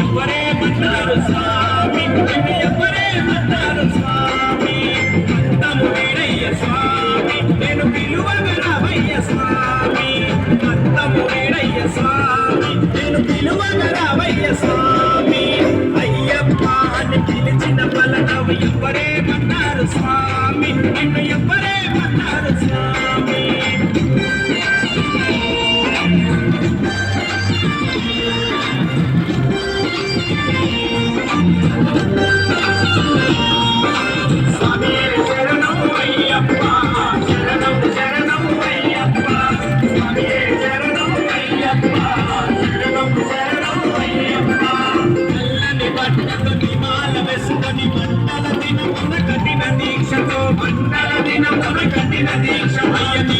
ఎవరేమన్నారు స్వామి నిన్ను ఎవరేమన్నారు స్వామి అంతము వీడయ్య స్వామి నేను పిలువగా రావయ్య స్వామి అంతము వీడయ్య స్వామి నేను పిలువగా రావయ్య స్వామి అయ్యప్ప అని పిలిచిన పలకవు ఎవరేమన్నారు స్వామి నిన్ను ఎవరేమన్నారు స్వామి మండల దినమున కఠిన దీక్ష అయ్య